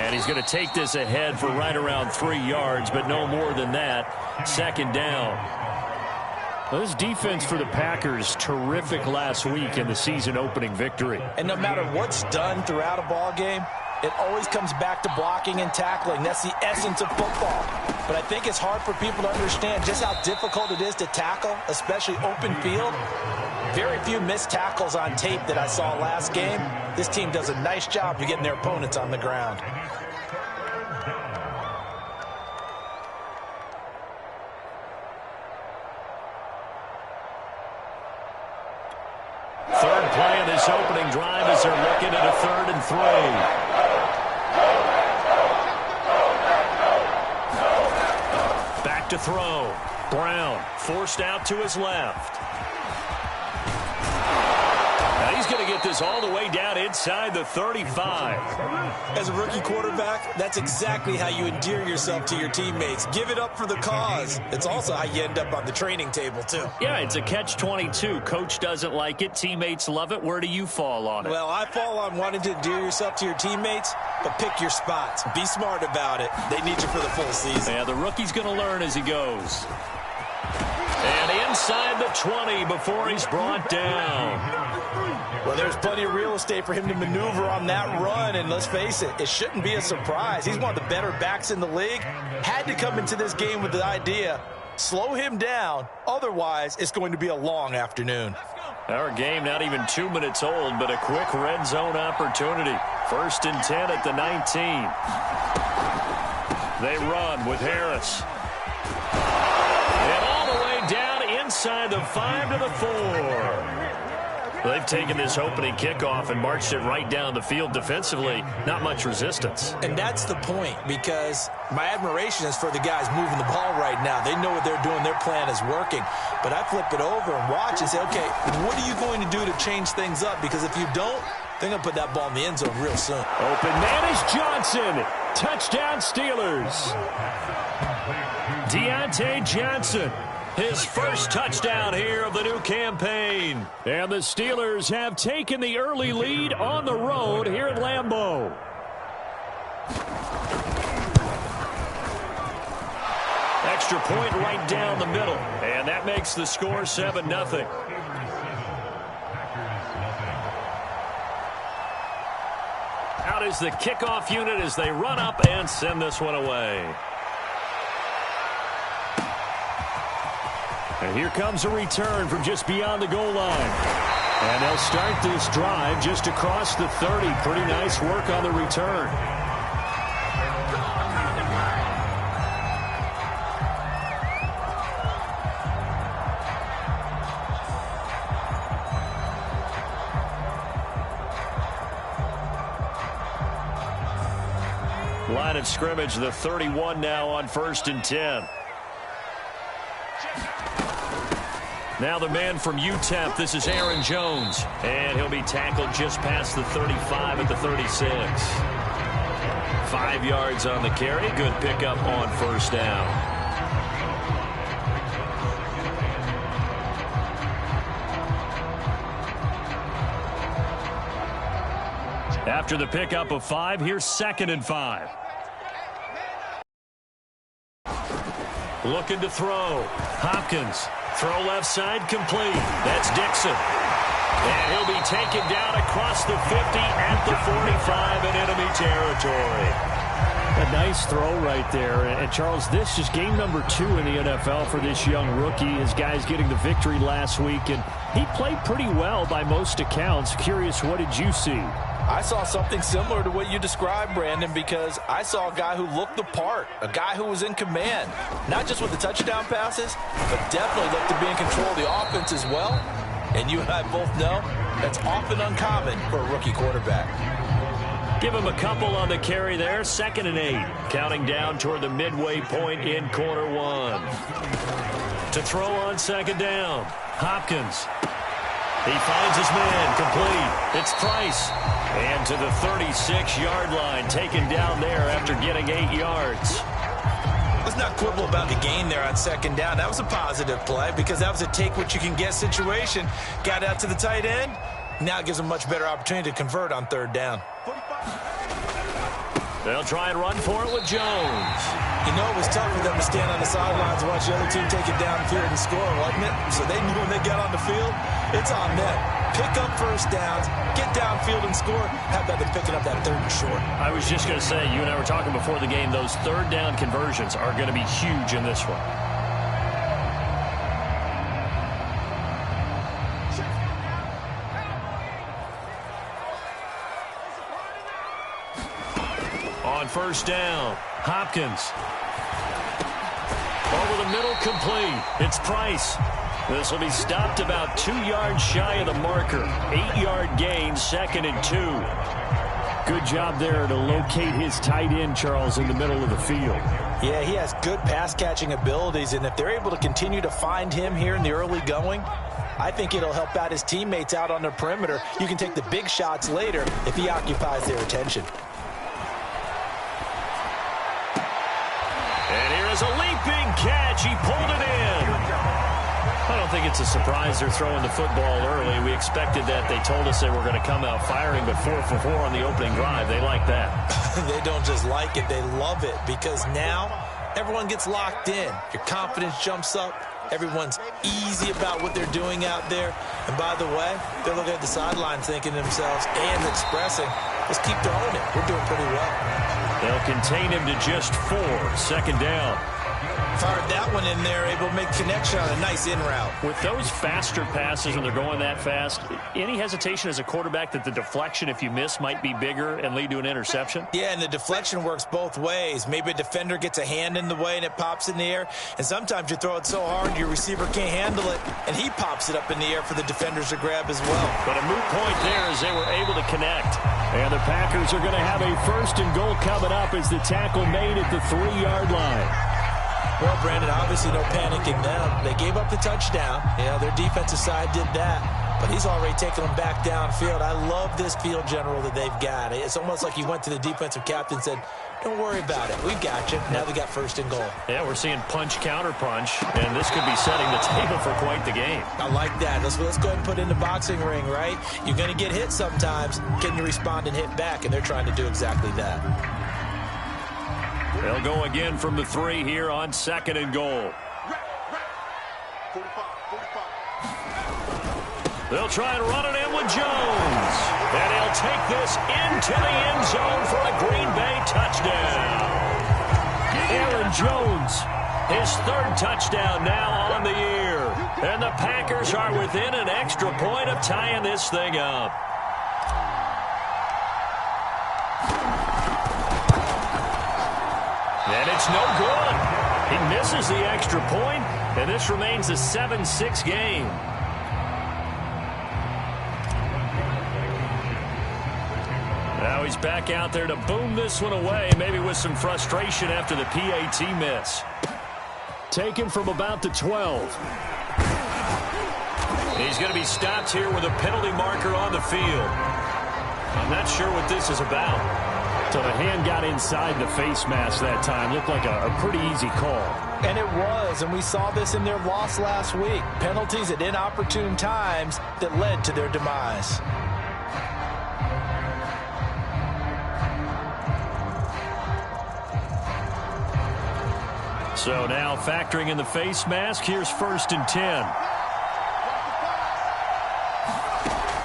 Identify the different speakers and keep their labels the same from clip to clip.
Speaker 1: And he's going to take this ahead for right around 3 yards, but no more than that. Second down.
Speaker 2: Well, this defense for the Packers, terrific last week in the season-opening victory.
Speaker 3: And no matter what's done throughout a ball game, it always comes back to blocking and tackling. That's the essence of football. But I think it's hard for people to understand just how difficult it is to tackle, especially open field. Very few missed tackles on tape that I saw last game. This team does a nice job of getting their opponents on the ground.
Speaker 1: Third play of this opening drive as they're looking at a 3rd and 3. Back to throw. Brown forced out to his left. Now he's going to get this all the way down inside the 35.
Speaker 3: As a rookie quarterback, that's exactly how you endear yourself to your teammates. Give it up for the cause. It's also how you end up on the training table, too.
Speaker 1: Yeah, it's a catch-22. Coach doesn't like it. Teammates love it. Where do you fall on it?
Speaker 3: Well, I fall on wanting to endear yourself to your teammates, but pick your spots. Be smart about it. They need you for the full season.
Speaker 1: Yeah, the rookie's going to learn as he goes. And inside the 20 before he's brought down.
Speaker 3: Well, there's plenty of real estate for him to maneuver on that run, and let's face it, it shouldn't be a surprise. He's one of the better backs in the league. Had to come into this game with the idea, slow him down, otherwise it's going to be a long afternoon.
Speaker 1: Our game not even 2 minutes old, but a quick red zone opportunity. 1st and 10 at the 19. They run with Harris. And all the way down inside the 5 to the 4. They've taken this opening kickoff and marched it right down the field defensively. Not much resistance.
Speaker 3: And that's the point, because my admiration is for the guys moving the ball right now. They know what they're doing. Their plan is working. But I flip it over and watch and say, okay, what are you going to do to change things up? Because if you don't, they're going to put that ball in the end zone real soon.
Speaker 2: Open man is Johnson. Touchdown, Steelers. Deontay Johnson.
Speaker 1: His first touchdown here of the new campaign.
Speaker 2: And the Steelers have taken the early lead on the road here at Lambeau.
Speaker 1: Extra point right down the middle. And that makes the score 7-0. Out is the kickoff unit as they run up and send this one away.
Speaker 2: And here comes a return from just beyond the goal line. And they'll start this drive just across the 30. Pretty nice work on the return.
Speaker 1: Line of scrimmage, the 31 now on 1st and 10. Now the man from UTEP, this is Aaron Jones. And he'll be tackled just past the 35 at the 36. 5 yards on the carry. Good pickup on 1st down. After the pickup of 5, here's 2nd and 5. Looking to throw. Hopkins. Throw left side complete. That's Dixon. And he'll be taken down across the 50 at the 45 in enemy territory.
Speaker 2: A nice throw right there. And Charles, this is game number 2 in the NFL for this young rookie. His guys getting the victory last week, and he played pretty well by most accounts. Curious, what did you see?
Speaker 3: I saw something similar to what you described, Brandon, because I saw a guy who looked the part, a guy who was in command, not just with the touchdown passes, but definitely looked to be in control of the offense as well. And you and I both know that's often uncommon for a rookie quarterback.
Speaker 1: Give him a couple on the carry there. 2nd and 8. Counting down toward the midway point in quarter 1. To throw on 2nd down. Hopkins. He finds his man, complete. It's Price. And to the 36-yard line, taken down there after getting 8 yards.
Speaker 3: Let's not quibble about the gain there on 2nd down. That was a positive play because that was a take-what-you-can-get situation. Got out to the tight end. Now it gives him a much better opportunity to convert on 3rd down.
Speaker 1: They'll try and run for it with Jones.
Speaker 3: You know, it was tough for them to stand on the sidelines and watch the other team take it downfield and score, wasn't it? So they knew when they got on the field, it's on them. Pick up first downs, get downfield and score. How about them picking up that third and short?
Speaker 1: I was just going to say, you and I were talking before the game, those third down conversions are going to be huge in this one. On first down, Hopkins. Over the middle, complete. It's Price. This will be stopped about 2 yards shy of the marker. 8-yard gain, 2nd and 2.
Speaker 2: Good job there to locate his tight end, Charles, in the middle of the field.
Speaker 3: Yeah, he has good pass-catching abilities, and if they're able to continue to find him here in the early going, I think it'll help out his teammates out on the perimeter. You can take the big shots later if he occupies their attention.
Speaker 1: And here is a leaping catch. He pulled it in. I don't think it's a surprise they're throwing the football early. We expected that. They told us they were going to come out firing, but 4 for 4 on the opening drive. They like that.
Speaker 3: They don't just like it. They love it because now everyone gets locked in. Your confidence jumps up. Everyone's easy about what they're doing out there. And by the way, they're looking at the sideline thinking to themselves and expressing, let's keep throwing it. We're doing pretty well.
Speaker 1: They'll contain him to just 4. 2nd down.
Speaker 3: Fired that one in there, able to make connection on a nice in route.
Speaker 1: With those faster passes when they're going that fast, any hesitation as a quarterback that the deflection, if you miss, might be bigger and lead to an interception?
Speaker 3: Yeah, and the deflection works both ways. Maybe a defender gets a hand in the way and it pops in the air, and sometimes you throw it so hard your receiver can't handle it, and he pops it up in the air for the defenders to grab as well.
Speaker 1: But a moot point there as they were able to connect.
Speaker 2: And the Packers are going to have a 1st and goal coming up as the tackle made at the 3-yard line.
Speaker 3: Well, Brandon, obviously no panicking them. They gave up the touchdown. You know, their defensive side did that. But he's already taken them back downfield. I love this field general that they've got. It's almost like he went to the defensive captain and said, don't worry about it. We've got you. Now they got 1st and goal.
Speaker 1: Yeah, we're seeing punch, counter punch, and this could be setting the table for quite the game.
Speaker 3: I like that. Let's go ahead and put it in the boxing ring, right? You're going to get hit sometimes. Can you respond and hit back? And they're trying to do exactly that.
Speaker 1: They'll go again from the 3 here on 2nd and goal. They'll try and run it in with Jones. And he'll take this into the end zone for a Green Bay touchdown.
Speaker 2: Aaron Jones.
Speaker 1: His 3rd touchdown now on the year. And the Packers are within an extra point of tying this thing up. And it's no good. He misses the extra point, and this remains a 7-6 game. Now he's back out there to boom this one away, maybe with some frustration after the PAT miss.
Speaker 2: Taken from about the 12.
Speaker 1: He's going to be stopped here with a penalty marker on the field. I'm not sure what this is about.
Speaker 2: So the hand got inside the face mask that time. Looked like a pretty easy call.
Speaker 3: And it was, and we saw this in their loss last week. Penalties at inopportune times that led to their demise.
Speaker 1: So now factoring in the face mask, here's 1st and 10.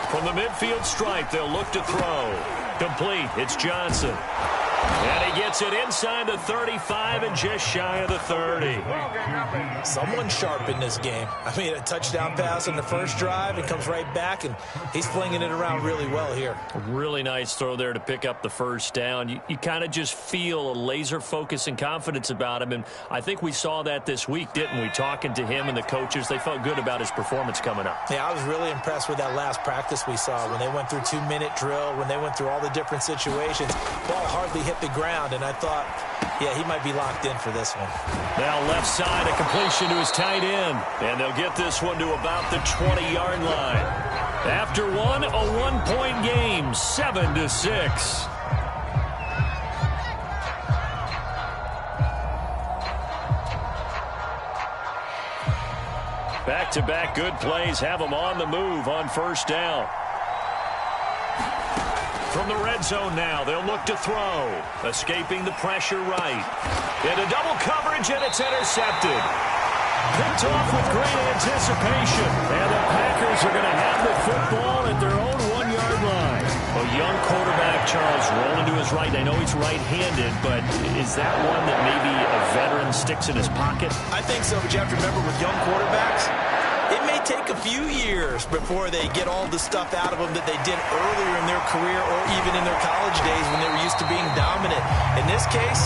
Speaker 1: From the midfield stripe, they'll look to throw. Complete. It's Johnson. And he gets it inside the 35 and just shy of the 30.
Speaker 3: Someone sharp in this game. I mean, a touchdown pass on the first drive and comes right back, and he's flinging it around really well here.
Speaker 1: A really nice throw there to pick up the 1st down. You kind of just feel a laser focus and confidence about him, and I think we saw that this week, didn't we? Talking to him and the coaches, they felt good about his performance coming up.
Speaker 3: Yeah, I was really impressed with that last practice we saw when they went through 2-minute drill, when they went through all the different situations. Ball hardly hit the ground, and I thought, yeah, he might be locked in for this one.
Speaker 1: Now left side, a completion to his tight end. And they'll get this one to about the 20-yard line. After one, a 1-point game, 7-6. Back-to-back good plays have them on the move on 1st down. From the red zone now, they'll look to throw. Escaping the pressure right. Into double coverage, and it's intercepted. Picked off with great anticipation. And the Packers are going to have the football at their own 1-yard line. A young quarterback, Charles, rolling to his right. I know he's right-handed, but is that one that maybe a veteran sticks in his pocket?
Speaker 3: I think so, but you have to remember with young quarterbacks, it may take a few years before they get all the stuff out of them that they did earlier in their career or even in their college days when they were used to being dominant. In this case,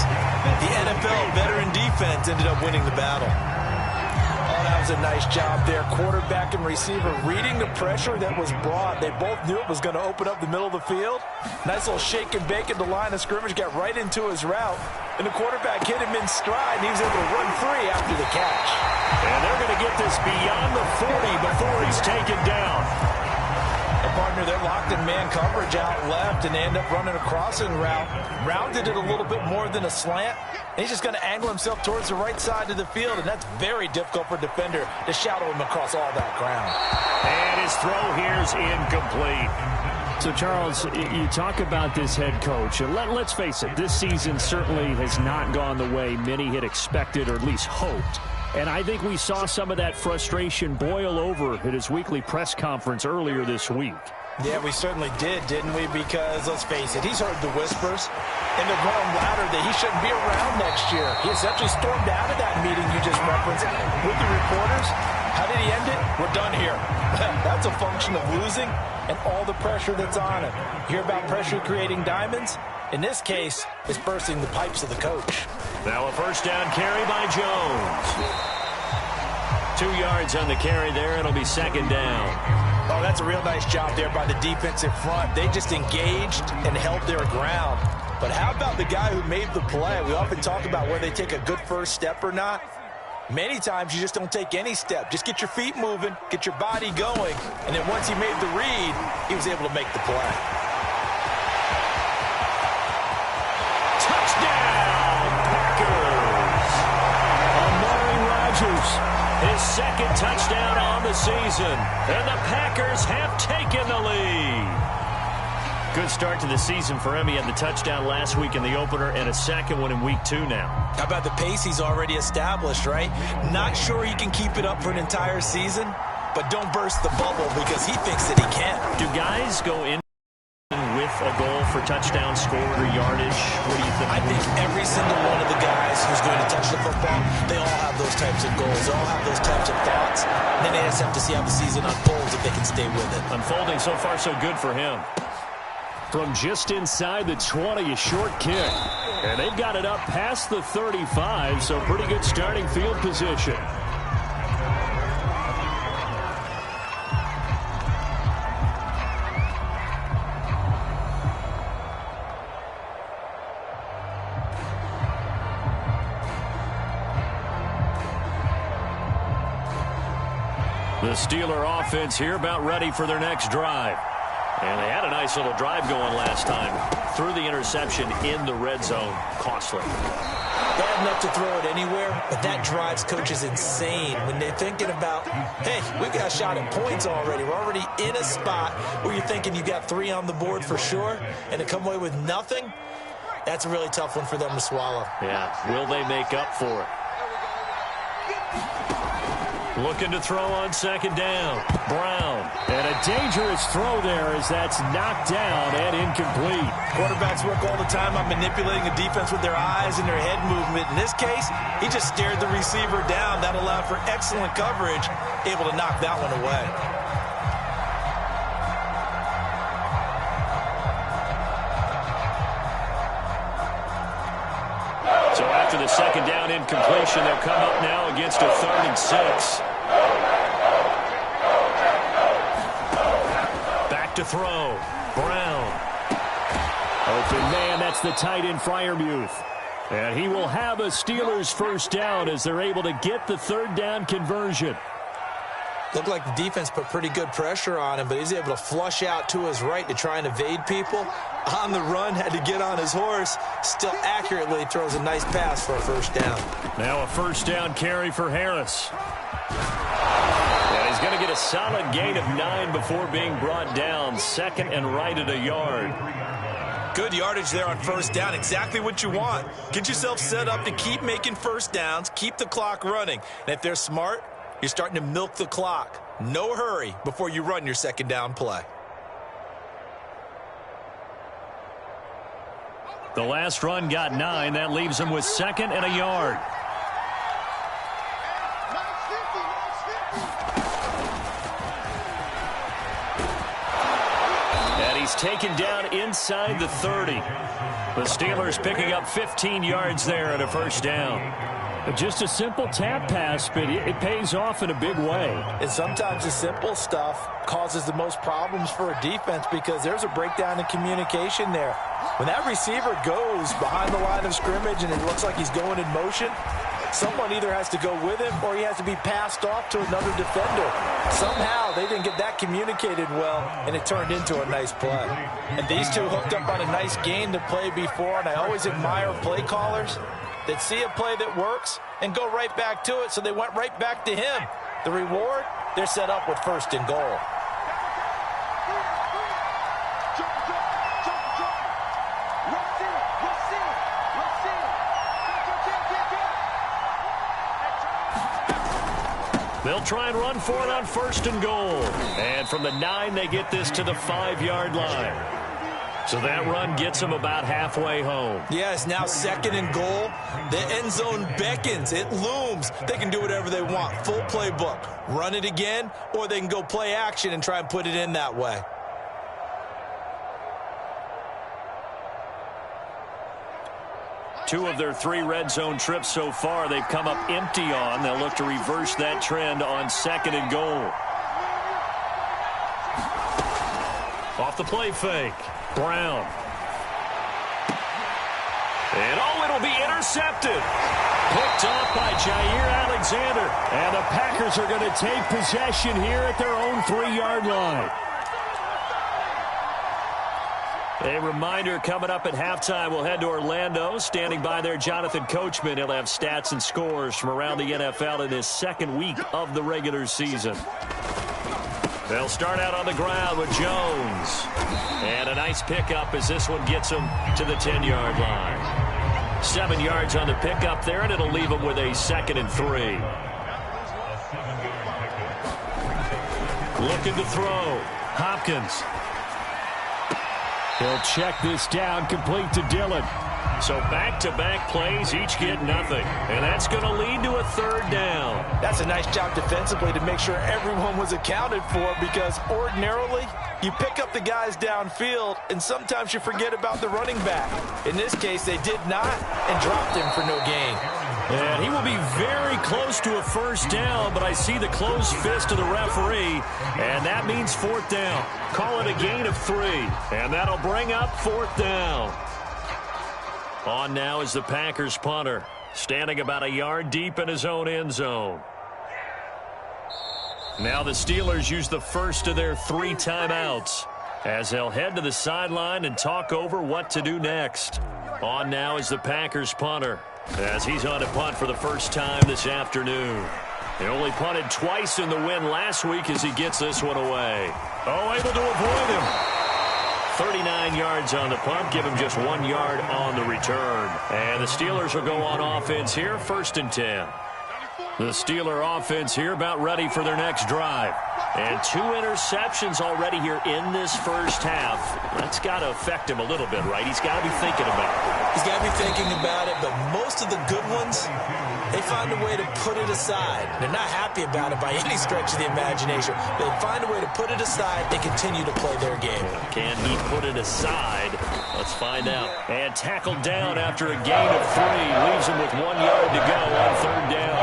Speaker 3: the NFL veteran defense ended up winning the battle. Oh, that was a nice job there. Quarterback and receiver reading the pressure that was brought. They both knew it was going to open up the middle of the field. Nice little shake and bake at the line of scrimmage, got right into his route. And the quarterback hit him in stride, and he was able to run free after the catch.
Speaker 1: And they're going to get this beyond the 40 before he's taken down.
Speaker 3: A partner, they're locked in man coverage out left, and they end up running a crossing route. Rounded it a little bit more than a slant. And he's just going to angle himself towards the right side of the field, and that's very difficult for a defender to shadow him across all that ground.
Speaker 1: And his throw here's incomplete.
Speaker 2: So, Charles, you talk about this head coach, and let's face it, this season certainly has not gone the way many had expected or at least hoped. And I think we saw some of that frustration boil over at his weekly press conference earlier this week.
Speaker 3: Yeah, we certainly did, didn't we? Because, let's face it, he's heard the whispers, and they're going louder that he shouldn't be around next year. He essentially stormed out of that meeting you just referenced with the reporters. How did he end it? We're done here. That's a function of losing and all the pressure that's on him. You hear about pressure creating diamonds? In this case, it's bursting the pipes of the coach.
Speaker 1: Now a first down carry by Jones. 2 yards on the carry there. It'll be second down.
Speaker 3: Oh, that's a real nice job there by the defensive front. They just engaged and held their ground. But how about the guy who made the play? We often talk about whether they take a good first step or not. Many times you just don't take any step. Just get your feet moving, get your body going, and then once he made the read, he was able to make the play.
Speaker 1: Touchdown, Packers! Amari Rodgers, his second touchdown on the season, and the Packers have taken the lead. Good start to the season for him. He had the touchdown last week in the opener and a second one in week 2 now.
Speaker 3: How about the pace he's already established, right? Not sure he can keep it up for an entire season, but don't burst the bubble because he thinks that he can.
Speaker 1: Do guys go in with a goal for touchdown scored or yardage? What do you think?
Speaker 3: I think every single one of the guys who's going to touch the football, they all have those types of goals. They all have those types of thoughts. And then they just have to see how the season unfolds if they can stay with it.
Speaker 1: Unfolding so far so good for him.
Speaker 2: From just inside the 20, a short kick. And they've got it up past the 35, so pretty good starting field position.
Speaker 1: The Steeler offense here about ready for their next drive. And they had a nice little drive going last time. Threw the interception in the red zone. Costly.
Speaker 3: Bad enough to throw it anywhere, but that drives coaches insane when they're thinking about, hey, we got a shot at points already. We're already in a spot where you're thinking you got 3 on the board for sure, and to come away with nothing, that's a really tough one for them to swallow.
Speaker 1: Yeah, will they make up for it? Looking to throw on second down. Brown.
Speaker 2: And a dangerous throw there as that's knocked down and incomplete.
Speaker 3: Quarterbacks work all the time on manipulating a defense with their eyes and their head movement. In this case, he just stared the receiver down. That allowed for excellent coverage, able to knock that one away.
Speaker 1: So after the second down incompletion, they'll come up now against a 3rd and 6. Back to throw. Brown.
Speaker 2: Open man, that's the tight end Freiermuth. And he will have a Steelers first down as they're able to get the 3rd down conversion.
Speaker 3: Looked like the defense put pretty good pressure on him, but he's able to flush out to his right to try and evade people. On the run, had to get on his horse. Still accurately throws a nice pass for a first down.
Speaker 1: Now a first down carry for Harris. And he's going to get a solid gain of 9 before being brought down. Second and right at a yard.
Speaker 3: Good yardage there on first down. Exactly what you want. Get yourself set up to keep making first downs, keep the clock running. And if they're smart, you're starting to milk the clock. No hurry before you run your second down play.
Speaker 2: The last run got 9. That leaves him with second and a yard. And he's taken down inside the 30. The Steelers picking up 15 yards there and a first down. Just a simple tap pass, but it pays off in a big way.
Speaker 3: And sometimes the simple stuff causes the most problems for a defense because there's a breakdown in communication there. When that receiver goes behind the line of scrimmage and it looks like he's going in motion, someone either has to go with him or he has to be passed off to another defender. Somehow they didn't get that communicated well, and it turned into a nice play. And these two hooked up on a nice game to play before, and I always admire play callers that see a play that works and go right back to it, so they went right back to him. The reward, they're set up with first and goal.
Speaker 1: They'll try and run for it on first and goal. And from the 9, they get this to the 5-yard line. So that run gets them about halfway home.
Speaker 3: Yeah, it's now second and goal. The end zone beckons. It looms. They can do whatever they want. Full playbook. Run it again, or they can go play action and try and put it in that way.
Speaker 2: Two of their 3 red zone trips so far they've come up empty on. They'll look to reverse that trend on second and goal. Off the play fake. Brown. And it'll be intercepted. Picked off by Jair Alexander. And the Packers are going to take possession here at their own 3-yard line. A reminder, coming up at halftime, we'll head to Orlando. Standing by there, Jonathan Coachman. He'll have stats and scores from around the NFL in his second week of the regular season. They'll start out on the ground with Jones. And a nice pickup as this one gets him to the 10-yard line. 7 yards on the pickup there, and it'll leave him with a second and 3. Looking to throw. Hopkins. He'll check this down, complete to Dillon. So back-to-back plays, each get nothing. And that's going to lead to a third down.
Speaker 3: That's a nice job defensively to make sure everyone was accounted for, because ordinarily you pick up the guys downfield and sometimes you forget about the running back. In this case, they did not and dropped him for no gain.
Speaker 2: And he will be very close to a first down, but I see the closed fist of the referee, and that means fourth down. Call it a gain of 3, and that'll bring up fourth down. On now is the Packers punter, standing about a yard deep in his own end zone. Now the Steelers use the first of their 3 timeouts as they'll head to the sideline and talk over what to do next. On now is the Packers punter, as he's on to punt for the first time this afternoon. He only punted twice in the win last week as he gets this one away. Oh, able to avoid him. 39 yards on the punt, give him just 1 yard on the return. And the Steelers will go on offense here, first and 10. The Steeler offense here about ready for their next drive. And 2 interceptions already here in this first half. That's got to affect him a little bit, right? He's got to be thinking about it.
Speaker 3: He's got to be thinking about it, but most of the good ones, they find a way to put it aside. They're not happy about it by any stretch of the imagination. They find a way to put it aside and continue to play their game.
Speaker 2: Can he put it aside? Let's find out. And tackled down after a gain of 3. Leaves him with 1 yard to go on third down.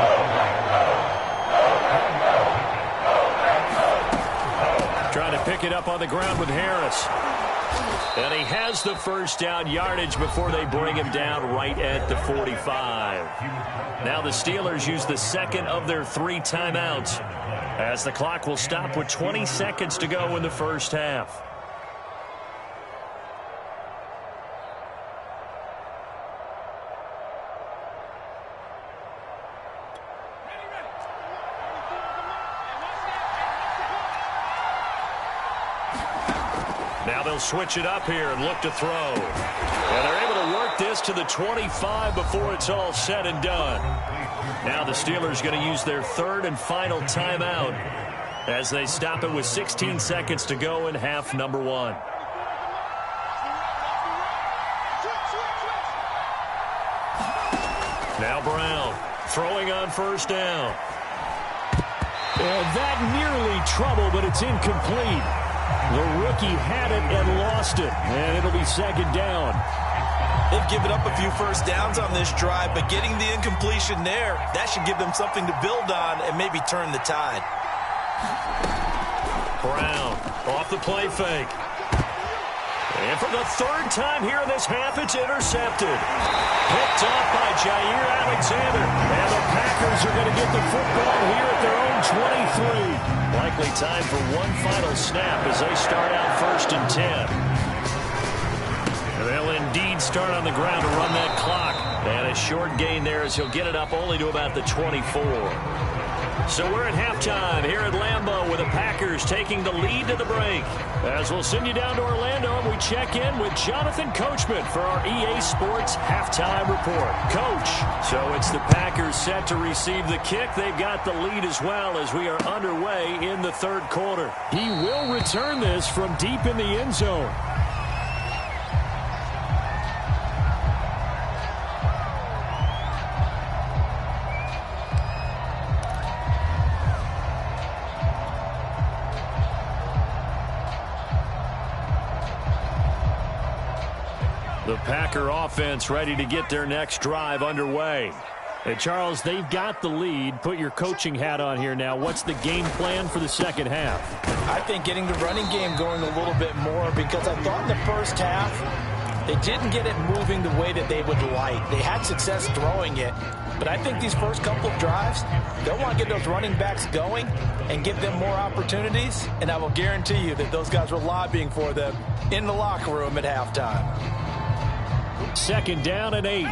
Speaker 2: Trying to pick it up on the ground with Harris. And he has the first down yardage before they bring him down right at the 45. Now the Steelers use the second of their 3 timeouts, as the clock will stop with 20 seconds to go in the first half.
Speaker 1: Now they'll switch it up here and look to throw. And they're able to work this to the 25 before it's all said and done. Now the Steelers going to use their third and final timeout as they stop it with 16 seconds to go in half number one. Now Brown throwing on first down.
Speaker 2: And that nearly trouble, but it's incomplete. The rookie had it and lost it, and it'll be second down.
Speaker 3: They've given up a few first downs on this drive, but getting the incompletion there, that should give them something to build on and maybe turn the tide.
Speaker 1: Brown off the play fake. And for the third time here in this half, it's intercepted. Picked off by Jair Alexander. And the Packers are going to get the football here at their own 23. Likely time for one final snap as they start out first and 10. They'll indeed start on the ground to run that clock. And a short gain there as he'll get it up only to about the 24. So we're at halftime here at Lambeau with the Packers taking the lead to the break. As we'll send you down to Orlando and we check in with Jonathan Coachman for our EA Sports Halftime Report. Coach, so it's the Packers set to receive the kick. They've got the lead as well as we are underway in the third quarter.
Speaker 2: He will return this from deep in the end zone.
Speaker 1: The Packer offense ready to get their next drive underway.
Speaker 2: Hey, Charles, they've got the lead. Put your coaching hat on here now. What's the game plan for the second half?
Speaker 3: I think getting the running game going a little bit more because I thought in the first half they didn't get it moving the way that they would like. They had success throwing it, but I think these first couple of drives, they'll want to get those running backs going and give them more opportunities, and I will guarantee you that those guys were lobbying for them in the locker room at halftime.
Speaker 2: Second down and 8.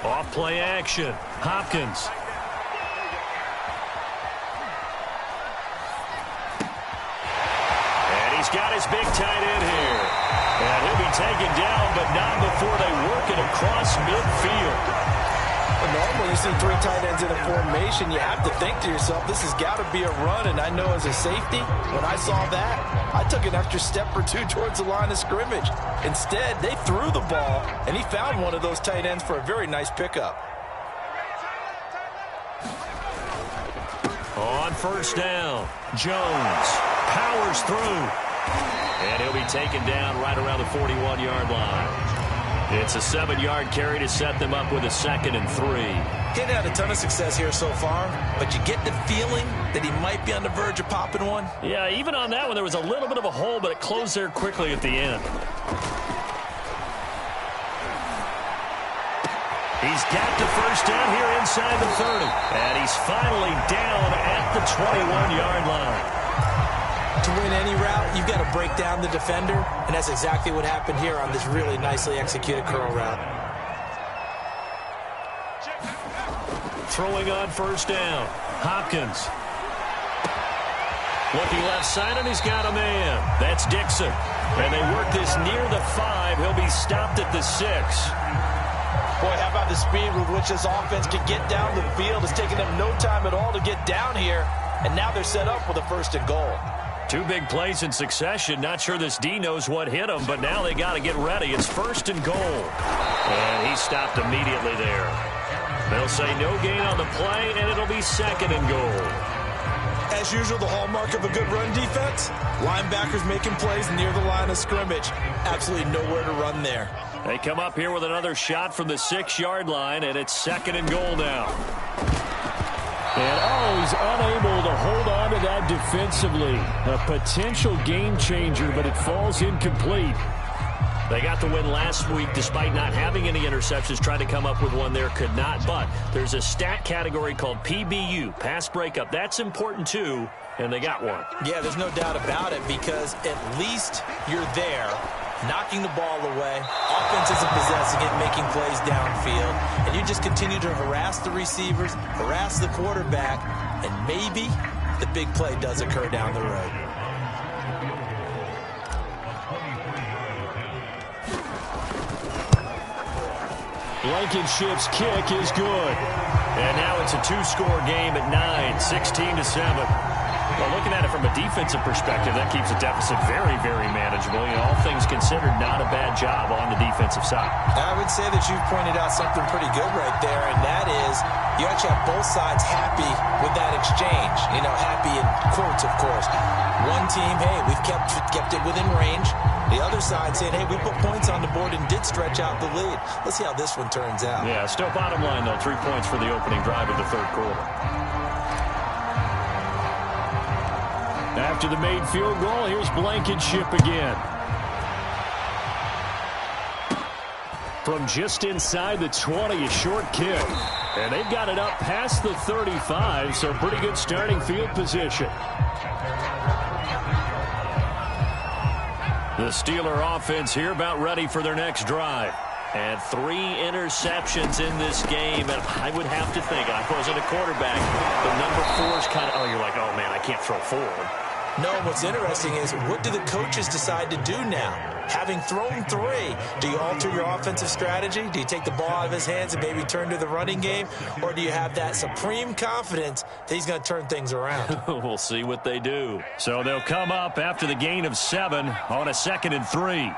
Speaker 1: Off play action. Hopkins. And he's got his big tight end here. And he'll be taken down, but not before they work it across midfield.
Speaker 3: Normally you see three tight ends in a formation, you have to think to yourself, this has got to be a run. And I know as a safety, when I saw that, I took an extra step or two towards the line of scrimmage. Instead, they threw the ball, and he found one of those tight ends for a very nice pickup.
Speaker 1: On first down, Jones powers through. And he'll be taken down right around the 41-yard line. It's a 7-yard carry to set them up with a 2nd and 3.
Speaker 3: He's had a ton of success here so far, but you get the feeling that he might be on the verge of popping one.
Speaker 1: Yeah, even on that one, there was a little bit of a hole, but it closed there quickly at the end. He's got the first down here inside the 30. And he's finally down at the 21-yard line.
Speaker 3: To win any route, you've got to break down the defender, and that's exactly what happened here on this really nicely executed curl route.
Speaker 1: Throwing on first down, Hopkins. Looking left side, and he's got a man. That's Dixon. And they work this near the 5. He'll be stopped at the 6.
Speaker 3: Boy, how about the speed with which this offense can get down the field? It's taken them no time at all to get down here, and now they're set up with a 1st and goal.
Speaker 1: 2 big plays in succession. Not sure this D knows what hit him, but now they got to get ready. It's 1st and goal. And he stopped immediately there. They'll say no gain on the play, and it'll be 2nd and goal.
Speaker 3: As usual, the hallmark of a good run defense, linebackers making plays near the line of scrimmage. Absolutely nowhere to run there.
Speaker 1: They come up here with another shot from the 6-yard line, and it's 2nd and goal now.
Speaker 2: And he's unable to hold on to that defensively. A potential game changer, but it falls incomplete.
Speaker 1: They got the win last week despite not having any interceptions. Tried to come up with one there, could not. But there's a stat category called PBU, pass breakup. That's important too, and they got one.
Speaker 3: Yeah, there's no doubt about it because at least you're there, knocking the ball away. Offense isn't possessing it, making plays downfield. And you just continue to harass the receivers, harass the quarterback, and maybe the big play does occur down the road.
Speaker 2: Blankenship's kick is good.
Speaker 1: And now it's a two-score game at 9, 16-7. Well, looking at it from a defensive perspective, that keeps the deficit very, very manageable. You know, all things considered, not a bad job on the defensive side.
Speaker 3: I would say that you've pointed out something pretty good right there, and that is you actually have both sides happy with that exchange. You know, happy in quotes, of course. One team, hey, we've kept it within range. The other side saying, hey, we put points on the board and did stretch out the lead. Let's see how this one turns out.
Speaker 1: Yeah, still bottom line, though, 3 points for the opening drive of the third quarter.
Speaker 2: After the made field goal, here's Blankenship again. From just inside the 20, a short kick. And they've got it up past the 35, so pretty good starting field position.
Speaker 1: The Steeler offense here about ready for their next drive. And 3 interceptions in this game. And I would have to think, I wasn't a quarterback, but number 4 is kind of, you're like, oh, man, I can't throw 4.
Speaker 3: No, what's interesting is what do the coaches decide to do now? Having thrown 3, do you alter your offensive strategy? Do you take the ball out of his hands and maybe turn to the running game? Or do you have that supreme confidence that he's going to turn things around?
Speaker 1: We'll see what they do.
Speaker 2: So they'll come up after the gain of 7 on a 2nd and 3.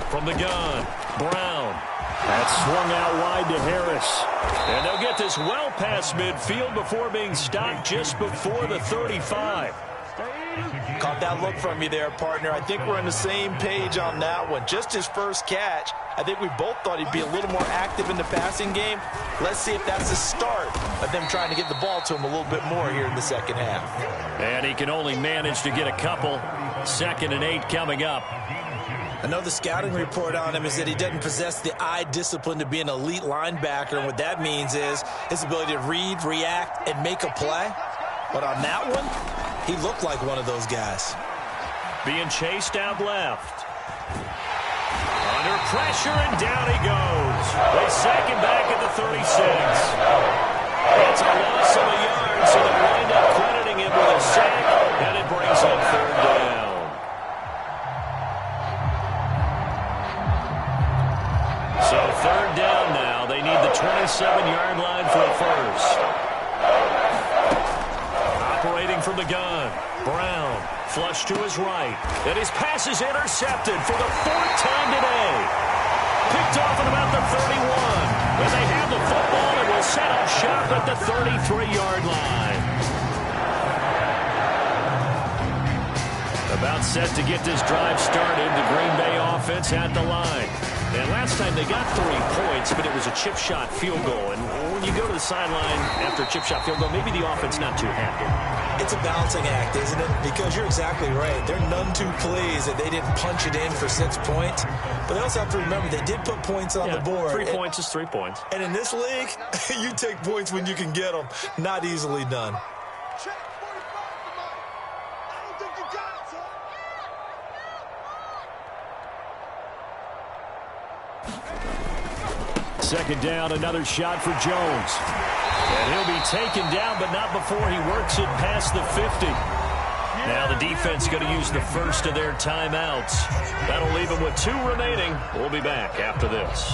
Speaker 1: From the gun, Brown.
Speaker 2: That's swung out wide to Harris.
Speaker 1: And they'll get this well past midfield before being stopped just before the 35.
Speaker 3: Caught that look from you there, partner. I think we're on the same page on that one. Just his first catch. I think we both thought he'd be a little more active in the passing game. Let's see if that's the start of them trying to get the ball to him a little bit more here in the second half.
Speaker 1: And he can only manage to get a couple. 2nd and 8 coming up.
Speaker 3: I know the scouting report on him is that he doesn't possess the eye discipline to be an elite linebacker, and what that means is his ability to read, react, and make a play. But on that one, he looked like one of those guys.
Speaker 1: Being chased out left. Under pressure, and down he goes. They sack him back at the 36. It's a loss of a yard, so they wind up crediting him with a sack, and it brings up 3rd down. So 3rd down now. They need the 27-yard line for a first. Operating from the gun. Brown flush to his right. And his pass is intercepted for the 4th time today. Picked off at about the 31. And they have the football and will set up shop at the 33-yard line. About set to get this drive started. The Green Bay offense at the line. And last time they got 3 points, but it was a chip shot field goal. And when you go to the sideline after a chip shot field goal, maybe the offense not too happy.
Speaker 3: It's a balancing act, isn't it? Because you're exactly right. They're none too pleased that they didn't punch it in for 6 points. But they also have to remember they did put points on the board.
Speaker 1: 3 points is 3 points.
Speaker 3: And in this league, you take points when you can get them. Not easily done.
Speaker 2: Second down, another shot for Jones. And he'll be taken down, but not before he works it past the 50. Now the defense going to use the first of their timeouts. That'll leave them with 2 remaining. We'll be back after this.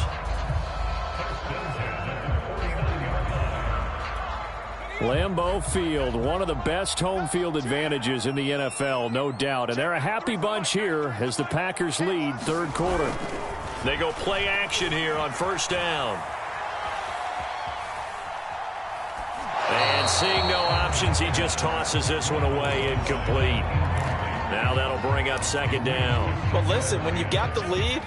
Speaker 2: Lambeau Field, one of the best home field advantages in the NFL, no doubt. And they're a happy bunch here as the Packers lead 3rd quarter.
Speaker 1: They go play action here on 1st down. And seeing no options, he just tosses this one away incomplete. Now that'll bring up 2nd down.
Speaker 3: Well, listen, when you've got the lead,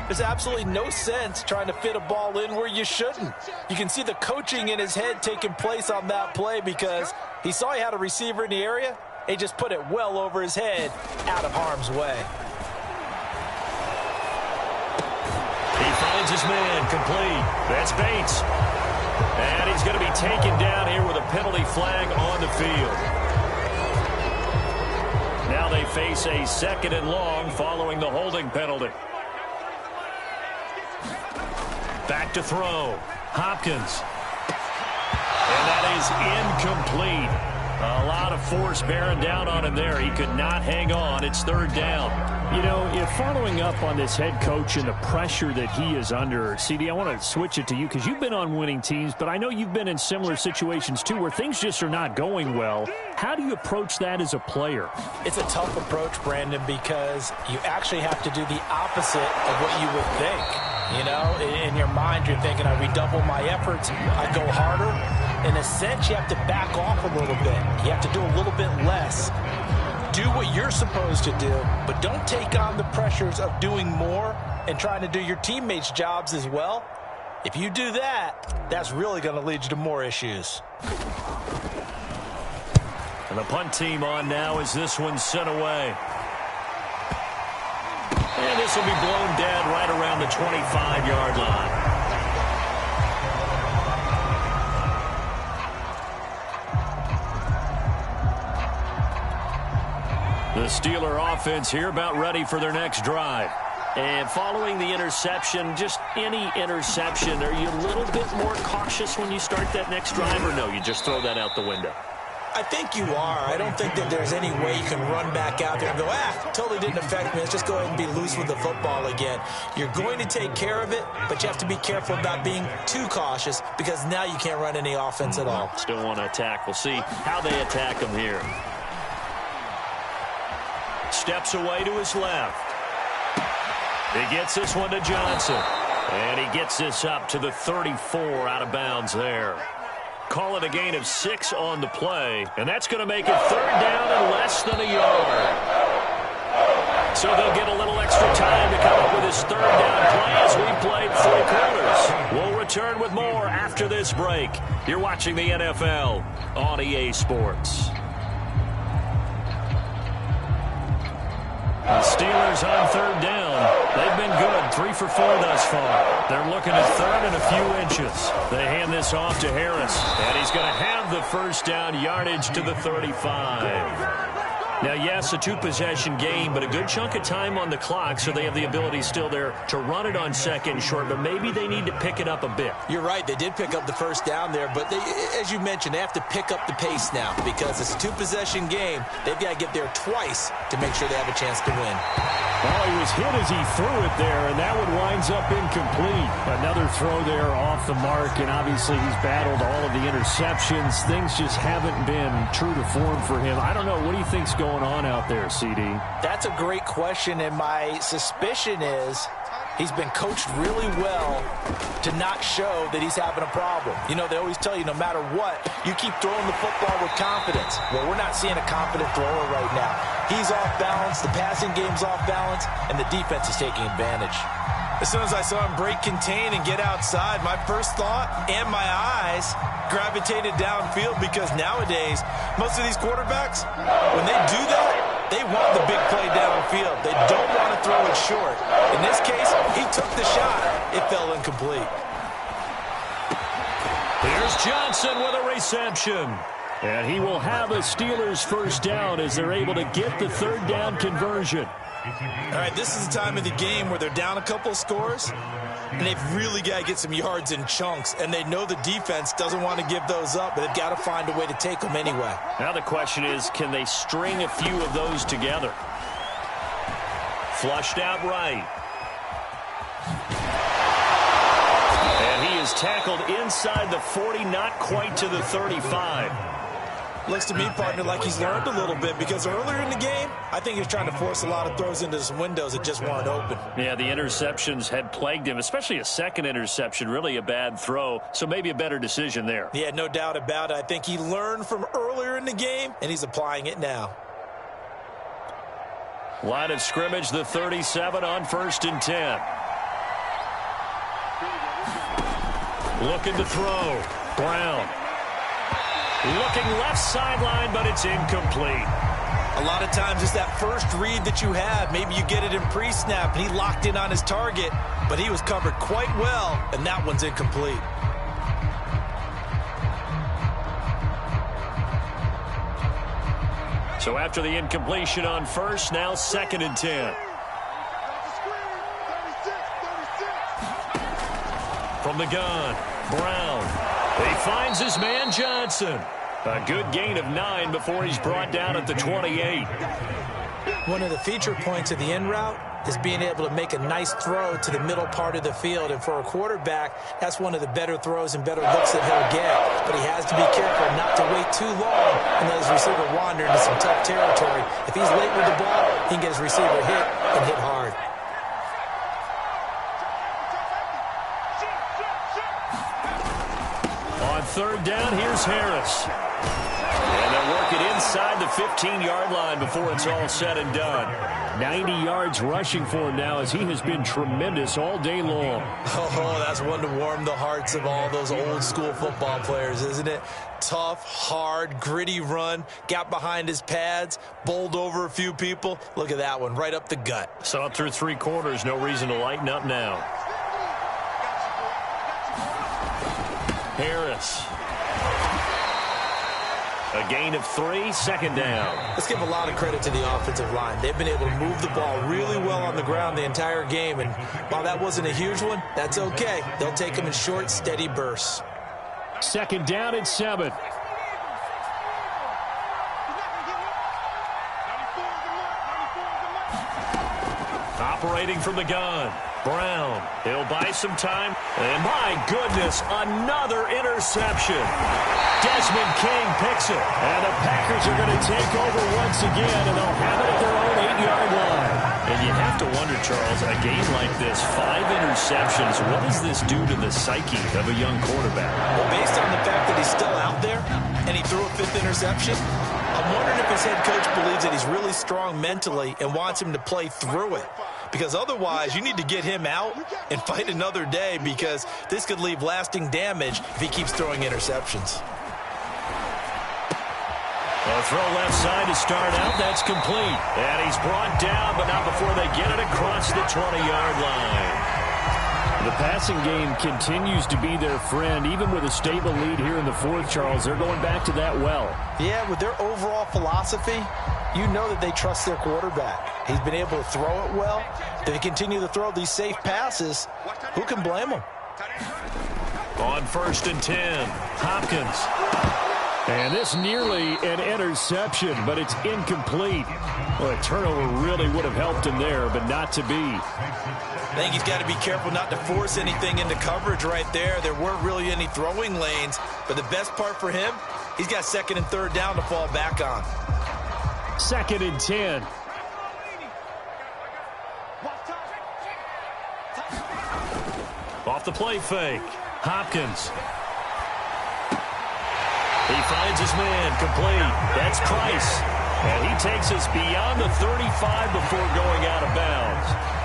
Speaker 3: there's absolutely no sense trying to fit a ball in where you shouldn't. You can see the coaching in his head taking place on that play because he saw he had a receiver in the area. He just put it well over his head, out of harm's way.
Speaker 1: He finds his man complete. That's Bates. And he's going to be taken down here with a penalty flag on the field. Now they face a 2nd and long following the holding penalty. Back to throw. Hopkins. And that is incomplete. A lot of force bearing down on him there. He could not hang on. It's third down.
Speaker 2: You know, if following up on this head coach and the pressure that he is under, CD, I want to switch it to you because you've been on winning teams, but I know you've been in similar situations too where things just are not going well. How do you approach that as a player?
Speaker 3: It's a tough approach, Brandon, because you actually have to do the opposite of what you would think. You know, in your mind, you're thinking, I redouble my efforts, I go harder. In a sense, you have to back off a little bit. You have to do a little bit less. Do what you're supposed to do, but don't take on the pressures of doing more and trying to do your teammates' jobs as well. If you do that, that's really going to lead you to more issues.
Speaker 1: And the punt team on now as this one's sent away. And this will be blown dead right around the 25-yard line. The Steeler offense here about ready for their next drive. And following the interception, just any interception, are you a little bit more cautious when you start that next drive, or no, you just throw that out the window?
Speaker 3: I think you are. I don't think that there's any way you can run back out there and go, totally didn't affect me. Let's just go ahead and be loose with the football again. You're going to take care of it, but you have to be careful about being too cautious because now you can't run any offense at all.
Speaker 1: Still want to attack. We'll see how they attack them here. Steps away to his left. He gets this one to Johnson. And he gets this up to the 34 out of bounds there. Call it a gain of 6 on the play. And that's going to make it third down and less than a yard. So they'll get a little extra time to come up with his third down play as we played 3 quarters. We'll return with more after this break. You're watching the NFL on EA Sports. The Steelers on third down. They've been good, 3 for 4 thus far. They're looking at third and a few inches. They hand this off to Harris, and he's going to have the first down yardage to the 35. Now, yes, a 2-possession game, but a good chunk of time on the clock, so they have the ability still there to run it on second and short, but maybe they need to pick it up a bit.
Speaker 3: You're right. They did pick up the first down there, but they, as you mentioned, they have to pick up the pace now because it's a 2-possession game. They've got to get there twice to make sure they have a chance to win.
Speaker 2: Well, he was hit as he threw it there, and that one winds up incomplete. Another throw there off the mark, and obviously he's battled all of the interceptions. Things just haven't been true to form for him. I don't know. What do you think's going on out there, CD?
Speaker 3: That's a great question, and my suspicion is he's been coached really well to not show that he's having a problem. You know, they always tell you no matter what, you keep throwing the football with confidence. Well, we're not seeing a confident thrower right now. He's off balance, the passing game's off balance, and the defense is taking advantage. As soon as I saw him break contain and get outside, my first thought and my eyes gravitated downfield because nowadays, most of these quarterbacks, when they do that, they want the big play downfield. They don't want to throw it short. In this case, he took the shot. It fell incomplete.
Speaker 1: Here's Johnson with a reception.
Speaker 2: And he will have a Steelers first down as they're able to get the third down conversion.
Speaker 3: All right, this is the time of the game where they're down a couple scores, and they've really got to get some yards in chunks, and they know the defense doesn't want to give those up, but they've got to find a way to take them anyway.
Speaker 1: Now the question is, can they string a few of those together? Flushed out right. And he is tackled inside the 40, not quite to the 35.
Speaker 3: Looks to me, partner, like he's learned a little bit because earlier in the game, I think he was trying to force a lot of throws into some windows that just weren't open.
Speaker 1: Yeah, the interceptions had plagued him, especially a second interception, really a bad throw, so maybe a better decision there.
Speaker 3: Yeah, no doubt about it. I think he learned from earlier in the game, and he's applying it now.
Speaker 1: Line of scrimmage, the 37 on 1st and 10. Looking to throw. Brown. Looking left sideline, but it's incomplete.
Speaker 3: A lot of times it's that first read that you have. Maybe you get it in pre-snap, and he locked in on his target, but he was covered quite well, and that one's incomplete.
Speaker 1: So after the incompletion on 1st, now 2nd and 10. From the gun, Brown. He finds his man Johnson. A good gain of 9 before he's brought down at the 28.
Speaker 3: One of the feature points of the in route is being able to make a nice throw to the middle part of the field. And for a quarterback, that's one of the better throws and better looks that he'll get. But he has to be careful not to wait too long and let his receiver wander into some tough territory. If he's late with the ball, he can get his receiver hit and hit hard.
Speaker 1: On third down, here's Harris. And they'll work it inside the 15-yard line before it's all said and done.
Speaker 2: 90 yards rushing for him now as he has been tremendous all day long.
Speaker 3: Oh, that's one to warm the hearts of all those old-school football players, isn't it? Tough, hard, gritty run, got behind his pads, bowled over a few people. Look at that one, right up the gut.
Speaker 1: Saw it through 3 quarters, no reason to lighten up now. Harris. A gain of 3, second down.
Speaker 3: Let's give a lot of credit to the offensive line. They've been able to move the ball really well on the ground the entire game, and while that wasn't a huge one, that's okay. They'll take them in short, steady bursts.
Speaker 2: Second down and 7.
Speaker 1: Operating from the gun. Brown. He'll buy some time. And my goodness, another interception. Desmond King picks it.
Speaker 2: And the Packers are going to take over once again, and they'll have it at their own 8-yard line.
Speaker 1: And you have to wonder, Charles, a game like this, 5 interceptions, what does this do to the psyche of a young quarterback?
Speaker 3: Well, based on the fact that he's still out there and he threw a 5th interception, I'm wondering if his head coach believes that he's really strong mentally and wants him to play through it. Because otherwise, you need to get him out and fight another day, because this could leave lasting damage if he keeps throwing interceptions.
Speaker 1: A throw left side to start out. That's complete. And he's brought down, but not before they get it across the 20-yard line.
Speaker 2: The passing game continues to be their friend. Even with a stable lead here in the 4th, Charles, they're going back to that well.
Speaker 3: Yeah, with their overall philosophy, you know that they trust their quarterback. He's been able to throw it well. If they continue to throw these safe passes, who can blame them?
Speaker 1: On 1st and 10, Hopkins.
Speaker 2: And this nearly an interception, but it's incomplete. Well, a turnover really would have helped him there, but not to be.
Speaker 3: I think he's got to be careful not to force anything into coverage right there. There weren't really any throwing lanes, but the best part for him, he's got 2nd and 3rd down to fall back on.
Speaker 2: 2nd and 10.
Speaker 1: Off the play fake. Hopkins. He finds his man, complete. That's Price. And he takes us beyond the 35 before going out of bounds.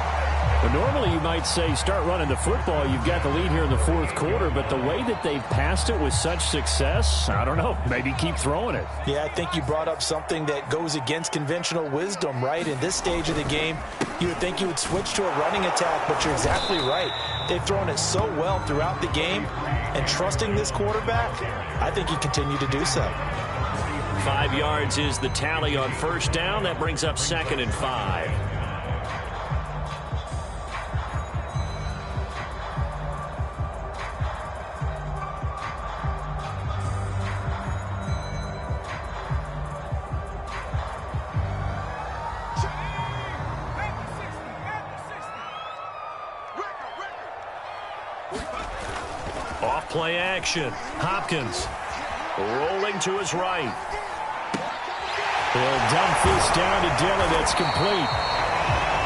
Speaker 2: But normally you might say start running the football. You've got the lead here in the 4th quarter, but the way that they've passed it with such success, I don't know, maybe keep throwing it.
Speaker 3: Yeah, I think you brought up something that goes against conventional wisdom, right? In this stage of the game, you would think you would switch to a running attack, but you're exactly right. They've thrown it so well throughout the game, and trusting this quarterback, I think you continue to do so.
Speaker 1: 5 yards is the tally on 1st down. That brings up 2nd and 5. Off play action. Hopkins rolling to his right.
Speaker 2: He'll dump this down to Dillon. That's complete.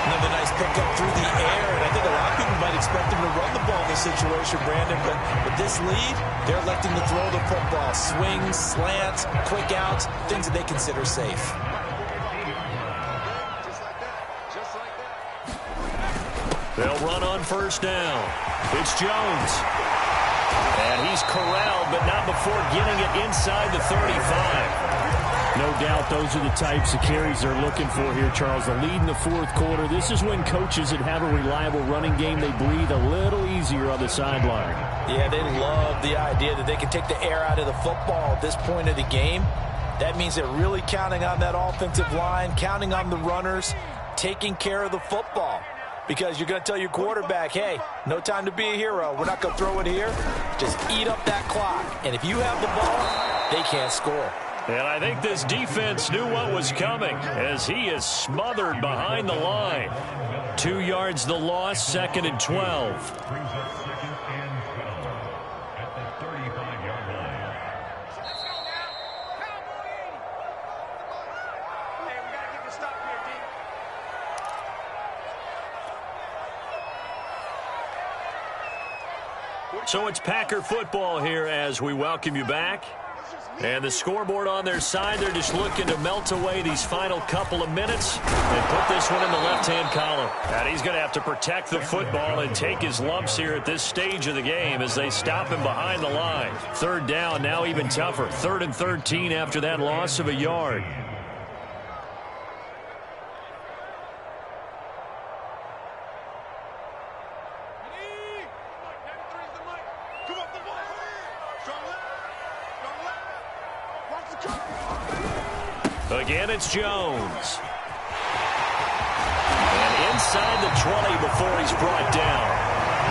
Speaker 3: Another nice pickup through the air, and I think a lot of people might expect him to run the ball in this situation, Brandon, but with this lead, they're electing to throw the football. Swings, slants, quick outs, things that they consider safe.
Speaker 1: They'll run on 1st down. It's Jones. And he's corralled, but not before getting it inside the 35.
Speaker 2: No doubt those are the types of carries they're looking for here, Charles. The lead in the 4th quarter. This is when coaches that have a reliable running game, they breathe a little easier on the sideline.
Speaker 3: Yeah, they love the idea that they can take the air out of the football at this point of the game. That means they're really counting on that offensive line, counting on the runners, taking care of the football. Because you're going to tell your quarterback, hey, no time to be a hero. We're not going to throw it here. Just eat up that clock. And if you have the ball, they can't score.
Speaker 1: And I think this defense knew what was coming as he is smothered behind the line. 2 yards the loss, 2nd and 12. So it's Packer football here as we welcome you back. And the scoreboard on their side, they're just looking to melt away these final couple of minutes and put this one in the left-hand column. And he's going to have to protect the football and take his lumps here at this stage of the game as they stop him behind the line. 3rd down, now even tougher. 3rd and 13 after that loss of a yard. Again, it's Jones. And inside the 20 before he's brought down.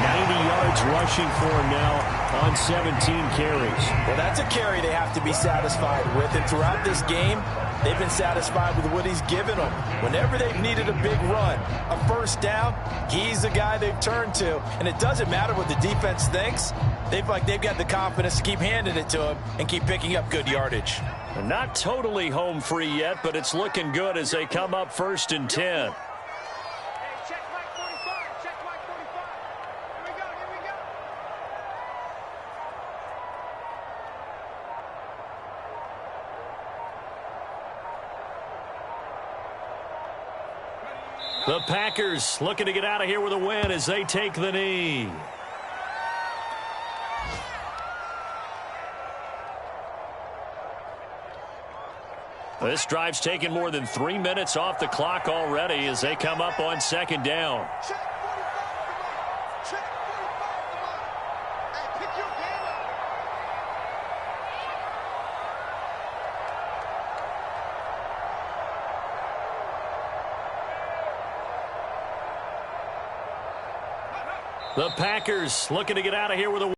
Speaker 2: 90 yards rushing for him now on 17 carries.
Speaker 3: Well, that's a carry they have to be satisfied with. And throughout this game, they've been satisfied with what he's given them. Whenever they've needed a big run, a 1st down, he's the guy they've turned to. And it doesn't matter what the defense thinks. They've got the confidence to keep handing it to him and keep picking up good yardage.
Speaker 1: Not totally home free yet, but it's looking good as they come up 1st and 10. The Packers looking to get out of here with a win as they take the knee. This drive's taken more than 3 minutes off the clock already as they come up on 2nd down. The Packers looking to get out of here with a win.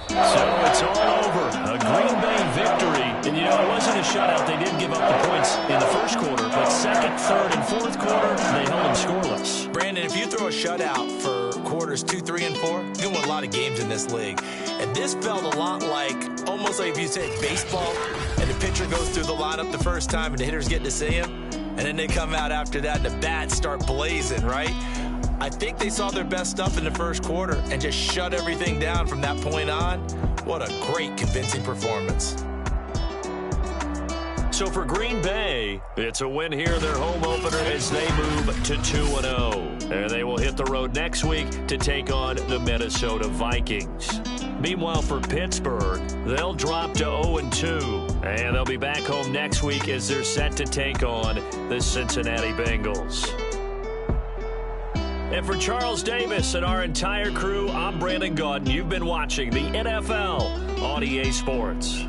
Speaker 1: So it's all over. A Green Bay victory. And, you know, it wasn't a shutout. They did give up the points in the 1st quarter. But 2nd, 3rd, and 4th quarter, they held them scoreless.
Speaker 3: Brandon, if you throw a shutout for quarters 2, 3, and 4, you're going to win a lot of games in this league. And this felt a lot like, almost like if you said baseball, and the pitcher goes through the lineup the first time and the hitters get to see him, and then they come out after that and the bats start blazing, right? I think they saw their best stuff in the 1st quarter and just shut everything down from that point on. What a great, convincing performance.
Speaker 1: So for Green Bay, it's a win here, their home opener, as they move to 2-0. And they will hit the road next week to take on the Minnesota Vikings. Meanwhile, for Pittsburgh, they'll drop to 0-2. And they'll be back home next week as they're set to take on the Cincinnati Bengals. And for Charles Davis and our entire crew, I'm Brandon Gaudin. You've been watching the NFL on EA Sports.